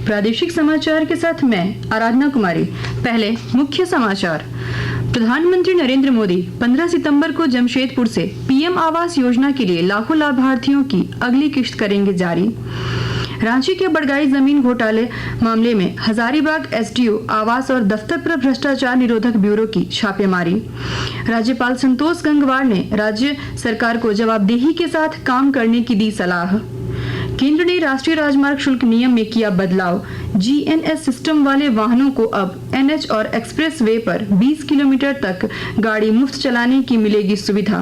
प्रादेशिक समाचार के साथ मैं आराधना कुमारी। पहले मुख्य समाचार। प्रधानमंत्री नरेंद्र मोदी 15 सितंबर को जमशेदपुर से पीएम आवास योजना के लिए लाखों लाभार्थियों की अगली किश्त करेंगे जारी। रांची के बड़गाई जमीन घोटाले मामले में हजारीबाग एसडीओ आवास और दफ्तर पर भ्रष्टाचार निरोधक ब्यूरो की छापेमारी। राज्यपाल संतोष गंगवार ने राज्य सरकार को जवाबदेही के साथ काम करने की दी सलाह। केंद्र ने राष्ट्रीय राजमार्ग शुल्क नियम में किया बदलाव। जीएनएस सिस्टम वाले वाहनों को अब एनएच और एक्सप्रेस वे पर 20 किलोमीटर तक गाड़ी मुफ्त चलाने की मिलेगी सुविधा।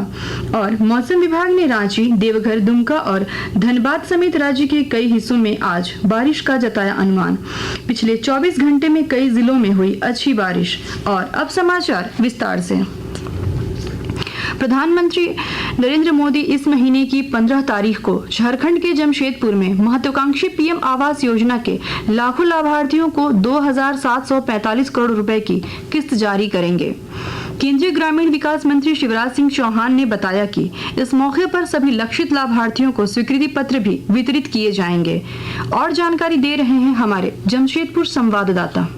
और मौसम विभाग ने रांची, देवघर, दुमका और धनबाद समेत राज्य के कई हिस्सों में आज बारिश का जताया अनुमान। पिछले 24 घंटे में कई जिलों में हुई अच्छी बारिश। और अब समाचार विस्तार से। प्रधानमंत्री नरेंद्र मोदी इस महीने की 15 तारीख को झारखंड के जमशेदपुर में महत्वाकांक्षी पीएम आवास योजना के लाखों लाभार्थियों को 2,745 करोड़ रुपए की किस्त जारी करेंगे। केंद्रीय ग्रामीण विकास मंत्री शिवराज सिंह चौहान ने बताया कि इस मौके पर सभी लक्षित लाभार्थियों को स्वीकृति पत्र भी वितरित किए जाएंगे। और जानकारी दे रहे हैं हमारे जमशेदपुर संवाददाता।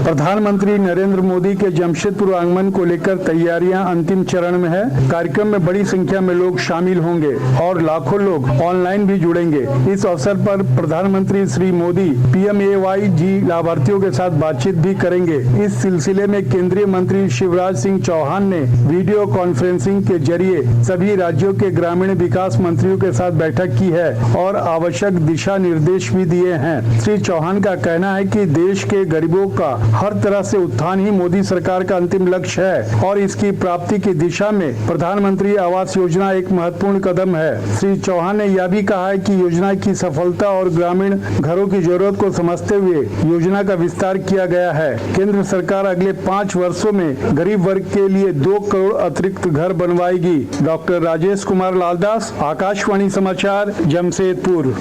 प्रधानमंत्री नरेंद्र मोदी के जमशेदपुर आगमन को लेकर तैयारियां अंतिम चरण में है। कार्यक्रम में बड़ी संख्या में लोग शामिल होंगे और लाखों लोग ऑनलाइन भी जुड़ेंगे। इस अवसर पर प्रधानमंत्री श्री मोदी पीएमएवाई लाभार्थियों के साथ बातचीत भी करेंगे। इस सिलसिले में केंद्रीय मंत्री शिवराज सिंह चौहान ने वीडियो कॉन्फ्रेंसिंग के जरिए सभी राज्यों के ग्रामीण विकास मंत्रियों के साथ बैठक की है और आवश्यक दिशा निर्देश भी दिए हैं। श्री चौहान का कहना है कि देश के गरीबों का हर तरह से उत्थान ही मोदी सरकार का अंतिम लक्ष्य है और इसकी प्राप्ति की दिशा में प्रधानमंत्री आवास योजना एक महत्वपूर्ण कदम है। श्री चौहान ने यह भी कहा है कि योजना की सफलता और ग्रामीण घरों की जरूरत को समझते हुए योजना का विस्तार किया गया है। केंद्र सरकार अगले 5 वर्षों में गरीब वर्ग के लिए 2 करोड़ अतिरिक्त घर बनवाएगी। डॉक्टर राजेश कुमार लालदास, आकाशवाणी समाचार, जमशेदपुर।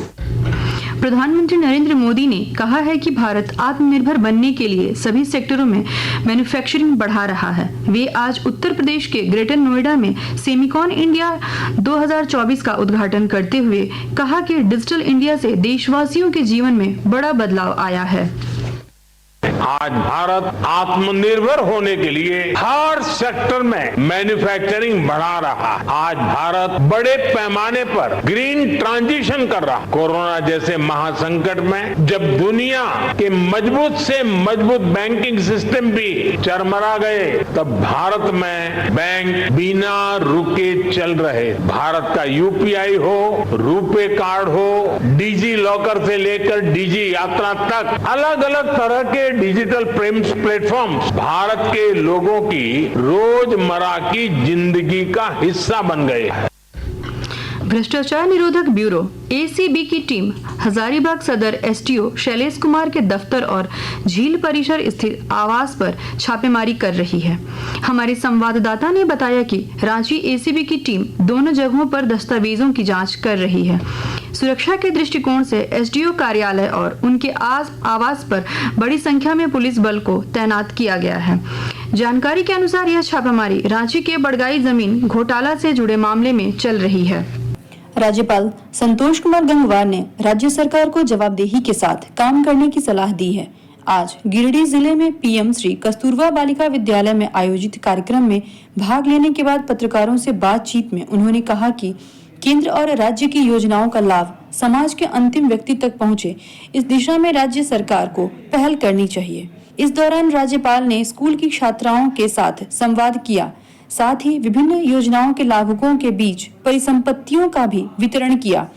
प्रधानमंत्री नरेंद्र मोदी ने कहा है कि भारत आत्मनिर्भर बनने के लिए सभी सेक्टरों में मैन्युफैक्चरिंग बढ़ा रहा है। वे आज उत्तर प्रदेश के ग्रेटर नोएडा में सेमिकॉन इंडिया 2024 का उद्घाटन करते हुए कहा कि डिजिटल इंडिया से देशवासियों के जीवन में बड़ा बदलाव आया है। आज भारत आत्मनिर्भर होने के लिए हर सेक्टर में मैन्युफैक्चरिंग बढ़ा रहा है। आज भारत बड़े पैमाने पर ग्रीन ट्रांजिशन कर रहा है। कोरोना जैसे महासंकट में जब दुनिया के मजबूत से मजबूत बैंकिंग सिस्टम भी चरमरा गए, तब भारत में बैंक बिना रुके चल रहे। भारत का यूपीआई हो, रुपे कार्ड हो, डिजी लॉकर से लेकर डिजी यात्रा तक अलग अलग तरह के डिजिटल प्लेटफॉर्म्स भारत के लोगों की रोजमर्रा की जिंदगी का हिस्सा बन गए हैं। भ्रष्टाचार निरोधक ब्यूरो एसीबी की टीम हजारीबाग सदर एसडीओ शैलेश कुमार के दफ्तर और झील परिसर स्थित आवास पर छापेमारी कर रही है। हमारे संवाददाता ने बताया कि रांची एसीबी की टीम दोनों जगहों पर दस्तावेजों की जांच कर रही है। सुरक्षा के दृष्टिकोण से एसडीओ कार्यालय और उनके आवास पर बड़ी संख्या में पुलिस बल को तैनात किया गया है। जानकारी के अनुसार यह छापेमारी रांची के बड़गाई जमीन घोटाला से जुड़े मामले में चल रही है। राज्यपाल संतोष कुमार गंगवार ने राज्य सरकार को जवाबदेही के साथ काम करने की सलाह दी है। आज गिरिडीह जिले में पीएम श्री कस्तूरबा बालिका विद्यालय में आयोजित कार्यक्रम में भाग लेने के बाद पत्रकारों से बातचीत में उन्होंने कहा कि केंद्र और राज्य की योजनाओं का लाभ समाज के अंतिम व्यक्ति तक पहुंचे, इस दिशा में राज्य सरकार को पहल करनी चाहिए। इस दौरान राज्यपाल ने स्कूल की छात्राओं के साथ संवाद किया, साथ ही विभिन्न योजनाओं के लाभुकों के बीच परिसंपत्तियों का भी वितरण किया।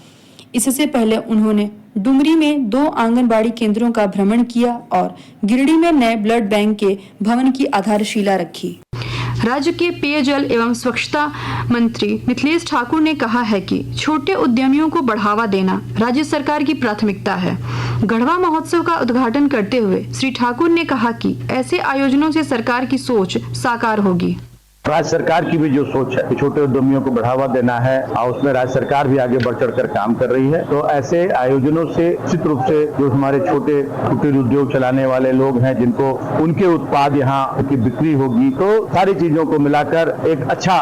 इससे पहले उन्होंने डुमरी में 2 आंगनबाड़ी केंद्रों का भ्रमण किया और गिरिडीह में नए ब्लड बैंक के भवन की आधारशिला रखी। राज्य के पेयजल एवं स्वच्छता मंत्री मिथिलेश ठाकुर ने कहा है कि छोटे उद्यमियों को बढ़ावा देना राज्य सरकार की प्राथमिकता है। गढ़वा महोत्सव का उद्घाटन करते हुए श्री ठाकुर ने कहा कि ऐसे आयोजनों से सरकार की सोच साकार होगी। राज्य सरकार की भी जो सोच है कि छोटे उद्यमियों को बढ़ावा देना है और उसमें राज्य सरकार भी आगे बढ़ चढ़कर काम कर रही है, तो ऐसे आयोजनों से निश्चित रूप से जो हमारे छोटे कुटीर उद्योग चलाने वाले लोग हैं, जिनको उनके उत्पाद यहाँ की बिक्री होगी, तो सारी चीजों को मिलाकर एक अच्छा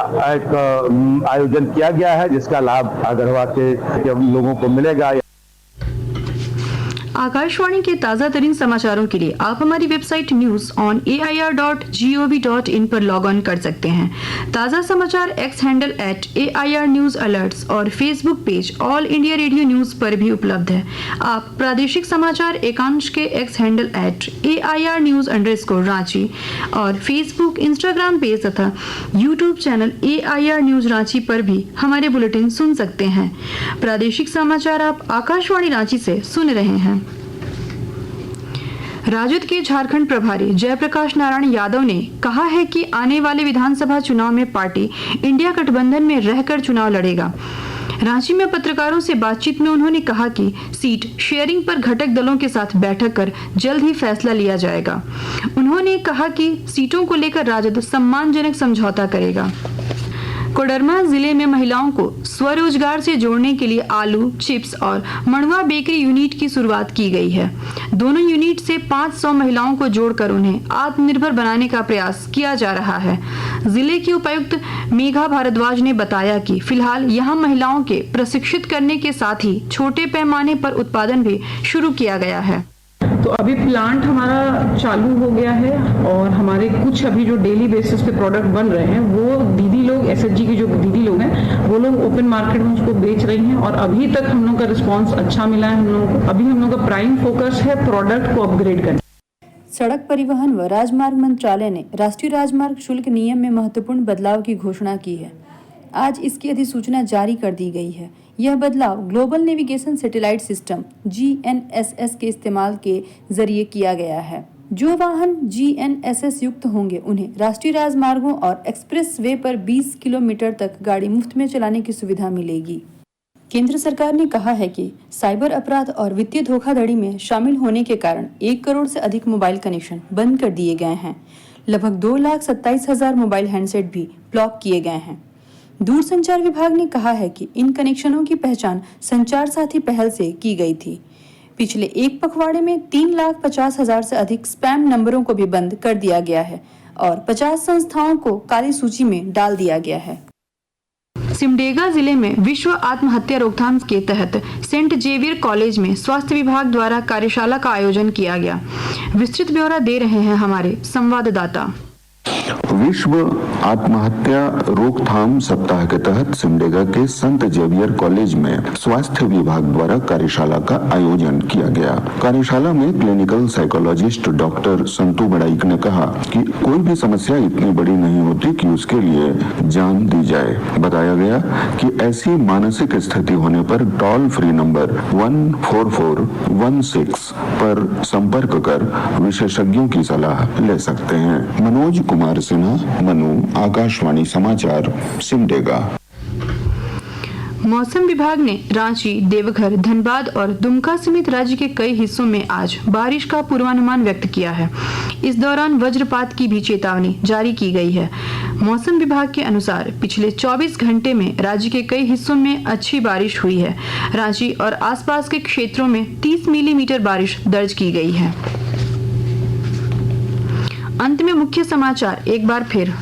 आयोजन किया गया है, जिसका लाभ गढ़वा के लोगों को मिलेगा। आकाशवाणी के ताज़ा तरीन समाचारों के लिए आप हमारी वेबसाइट news.air.gov.in पर लॉग ऑन कर सकते हैं। ताज़ा समाचार x handle @AIR News Alerts और Facebook page all India radio news पर भी उपलब्ध है। आप प्रादेशिक समाचार एकांश के x handle @AIR News_ Ranchi और फेसबुक, इंस्टाग्राम पेज तथा YouTube channel AIR news Ranchi पर भी हमारे बुलेटिन सुन सकते हैं। प्रादेशिक समाचार आप आकाशवाणी रांची से सुन रहे हैं। राजद के झारखंड प्रभारी जयप्रकाश नारायण यादव ने कहा है कि आने वाले विधानसभा चुनाव में पार्टी इंडिया गठबंधन में रहकर चुनाव लड़ेगा। रांची में पत्रकारों से बातचीत में उन्होंने कहा कि सीट शेयरिंग पर घटक दलों के साथ बैठक कर जल्द ही फैसला लिया जाएगा। उन्होंने कहा कि सीटों को लेकर राजद सम्मानजनक समझौता करेगा। कोडरमा जिले में महिलाओं को स्वरोजगार से जोड़ने के लिए आलू चिप्स और मड़ुआ बेकरी यूनिट की शुरुआत की गई है। दोनों यूनिट से 500 महिलाओं को जोड़कर उन्हें आत्मनिर्भर बनाने का प्रयास किया जा रहा है। जिले की उपायुक्त मेघा भारद्वाज ने बताया कि फिलहाल यहां महिलाओं के प्रशिक्षित करने के साथ ही छोटे पैमाने पर उत्पादन भी शुरू किया गया है। तो अभी प्लांट हमारा चालू हो गया है और हमारे कुछ अभी जो डेली बेसिस पे प्रोडक्ट बन रहे हैं वो दीदी लोग SHG की जो दीदी लोग हैं वो लोग ओपन मार्केट में उसको बेच रही हैं और अभी तक हम लोग का रिस्पांस अच्छा मिला है। हम लोगों को अभी हम लोग का प्राइम फोकस है प्रोडक्ट को अपग्रेड करना। सड़क परिवहन व राजमार्ग मंत्रालय ने राष्ट्रीय राजमार्ग शुल्क नियम में महत्वपूर्ण बदलाव की घोषणा की है। आज इसकी अधिसूचना जारी कर दी गई है। यह बदलाव global navigation satellite system GNSS के इस्तेमाल के जरिए किया गया है। जो वाहन GNSS युक्त होंगे उन्हें राष्ट्रीय राजमार्गों और एक्सप्रेस वे पर 20 किलोमीटर तक गाड़ी मुफ्त में चलाने की सुविधा मिलेगी। केंद्र सरकार ने कहा है कि साइबर अपराध और वित्तीय धोखाधड़ी में शामिल होने के कारण 1 करोड़ से अधिक मोबाइल कनेक्शन बंद कर दिए गए हैं। लगभग 2,27,000 मोबाइल हैंडसेट भी ब्लॉक किए गए हैं। दूरसंचार विभाग ने कहा है कि इन कनेक्शनों की पहचान संचार साथी पहल से की गई थी। पिछले एक पखवाड़े में 3,50,000 से अधिक स्पैम नंबरों को भी बंद कर दिया गया है और 50 संस्थाओं को काली सूची में डाल दिया गया है। सिमडेगा जिले में विश्व आत्महत्या रोकथाम के तहत सेंट जेवियर कॉलेज में स्वास्थ्य विभाग द्वारा कार्यशाला का आयोजन किया गया। विस्तृत ब्यौरा दे रहे हैं हमारे संवाददाता। विश्व आत्महत्या रोकथाम सप्ताह के तहत सिमडेगा के संत जेवियर कॉलेज में स्वास्थ्य विभाग द्वारा कार्यशाला का आयोजन किया गया। कार्यशाला में clinical psychologist doctor Santu Baraik ने कहा कि कोई भी समस्या इतनी बड़ी नहीं होती कि उसके लिए जान दी जाए। बताया गया कि ऐसी मानसिक स्थिति होने पर टोल फ्री नंबर 14416 पर संपर्क कर विशेषज्ञों की सलाह ले सकते हैं। मनोज कुमार सिन्हा, मनु, आकाशवाणी समाचार, सिमडेगा। मौसम विभाग ने रांची, देवघर, धनबाद और दुमका समेत राज्य के कई हिस्सों में आज बारिश का पूर्वानुमान व्यक्त किया है। इस दौरान वज्रपात की भी चेतावनी जारी की गई है। मौसम विभाग के अनुसार पिछले 24 घंटे में राज्य के कई हिस्सों में अच्छी बारिश हुई है। रांची और आसपास के क्षेत्रों में 30 मिलीमीटर बारिश दर्ज की गई है। अंत में मुख्य समाचार एक बार फिर।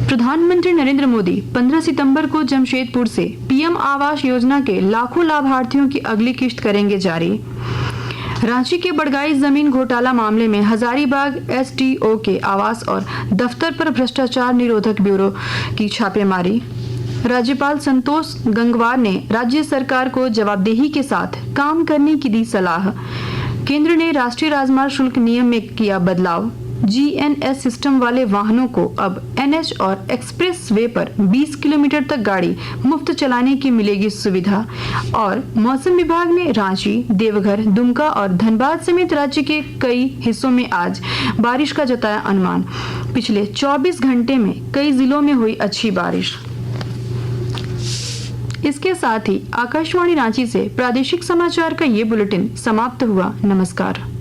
प्रधानमंत्री नरेंद्र मोदी 15 सितंबर को जमशेदपुर से PM आवास योजना के लाखों लाभार्थियों की अगली किश्त करेंगे जारी। रांची के बड़गाई जमीन घोटाला मामले में हजारीबाग SDO के आवास और दफ्तर पर भ्रष्टाचार निरोधक ब्यूरो की छापेमारी। राज्यपाल संतोष गंगवार ने राज्य सरकार को जवाबदेही के साथ काम करने की दी सलाह। केंद्र ने राष्ट्रीय राजमार्ग शुल्क नियम में किया बदलाव। GNS सिस्टम वाले वाहनों को अब NH और एक्सप्रेस वे पर 20 किलोमीटर तक गाड़ी मुफ्त चलाने की मिलेगी सुविधा। और मौसम विभाग ने रांची, देवघर, दुमका और धनबाद समेत राज्य के कई हिस्सों में आज बारिश का जताया अनुमान। पिछले 24 घंटे में कई जिलों में हुई अच्छी बारिश। इसके साथ ही आकाशवाणी रांची से प्रादेशिक समाचार का ये बुलेटिन समाप्त हुआ। नमस्कार।